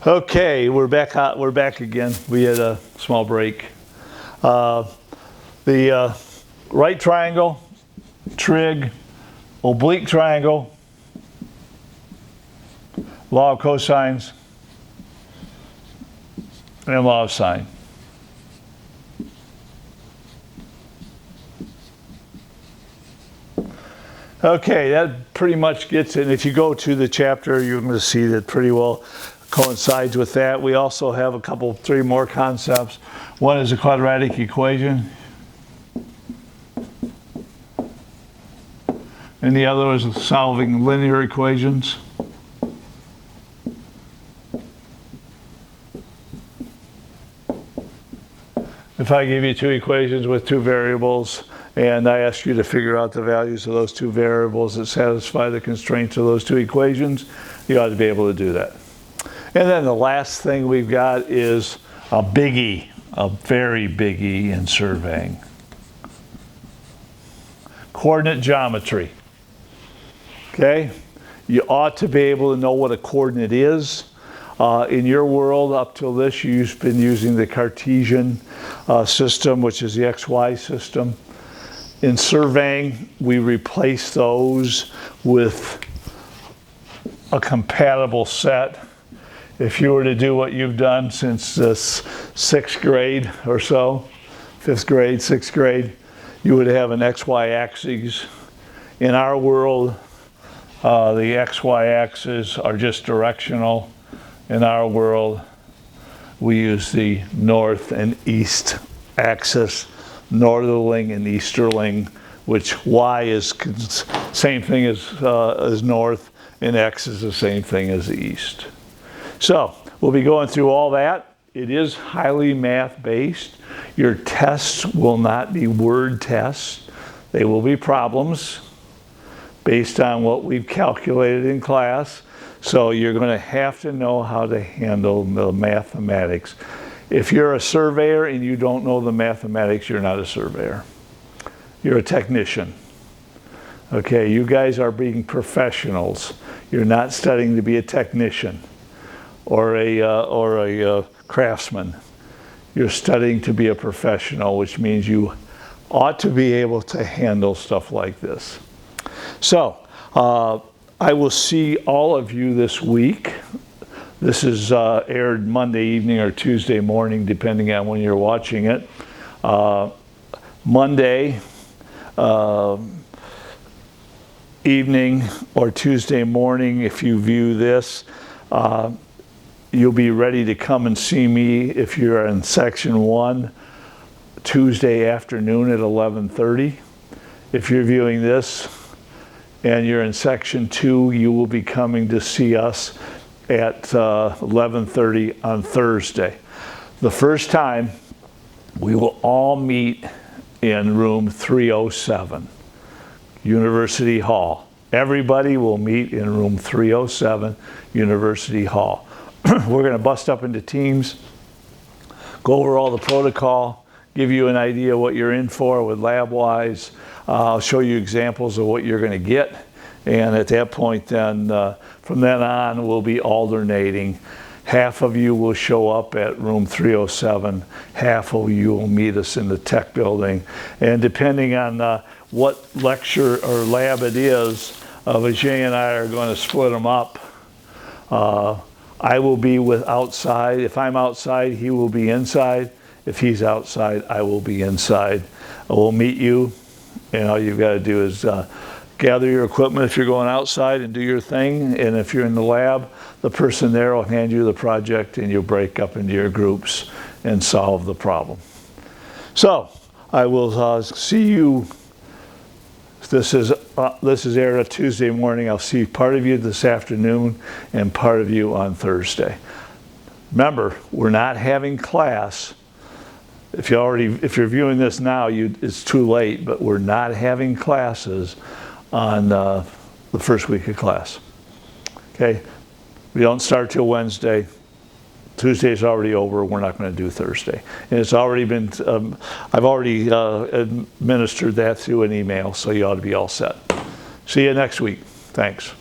Okay, we're back. We're back again. We had a small break. The right triangle, trig, oblique triangle, law of cosines, and law of sine. Okay, that pretty much gets it. If you go to the chapter, you're going to see that pretty well coincides with that. We also have three more concepts. One is a quadratic equation, and the other is solving linear equations. If I give you two equations with two variables, and I ask you to figure out the values of those two variables that satisfy the constraints of those two equations, you ought to be able to do that. And then the last thing we've got is a biggie, a very biggie in surveying. Coordinate geometry. Okay? You ought to be able to know what a coordinate is. In your world, up till this, you've been using the Cartesian system, which is the XY system. In surveying, we replace those with a compatible set. If you were to do what you've done since sixth grade or so, fifth grade, sixth grade, you would have an XY axis. In our world, the XY axes are just directional. In our world, we use the north and east axis, northerling and easterling, which Y is same thing as north, and X is the same thing as the east. So we'll be going through all that. It is highly math-based. Your tests will not be word tests. They will be problems based on what we've calculated in class. So you're going to have to know how to handle the mathematics. If you're a surveyor and you don't know the mathematics, you're not a surveyor. You're a technician. Okay, you guys are being professionals. You're not studying to be a technician or a craftsman. You're studying to be a professional, which means you ought to be able to handle stuff like this. So, I will see all of you this week. This is aired Monday evening or Tuesday morning, depending on when you're watching it. Monday evening or Tuesday morning, if you view this, you'll be ready to come and see me if you're in section 1 Tuesday afternoon at 11:30. If you're viewing this and you're in section 2, you will be coming to see us at 11:30 on Thursday. The first time, we will all meet in room 307, University Hall. Everybody will meet in room 307, University Hall. We're going to bust up into teams, go over all the protocol, give you an idea what you're in for with lab-wise. I'll show you examples of what you're going to get. And at that point, then, from then on, we'll be alternating. Half of you will show up at room 307. Half of you will meet us in the tech building. And depending on what lecture or lab it is, Vijay and I are going to split them up. I will be outside. If I'm outside, he will be inside. If he's outside, I will be inside. We'll meet you, and all you've got to do is gather your equipment if you're going outside and do your thing. And if you're in the lab, the person there will hand you the project, and you'll break up into your groups and solve the problem. So I will see you. This is aired on Tuesday morning. I'll see part of you this afternoon and part of you on Thursday. Remember, we're not having class. If you're viewing this now, it's too late, but we're not having classes on the first week of class. Okay? We don't start till Wednesday. Tuesday's already over. We're not going to do Thursday. And it's already been, I've already administered that through an email, so you ought to be all set. See you next week. Thanks.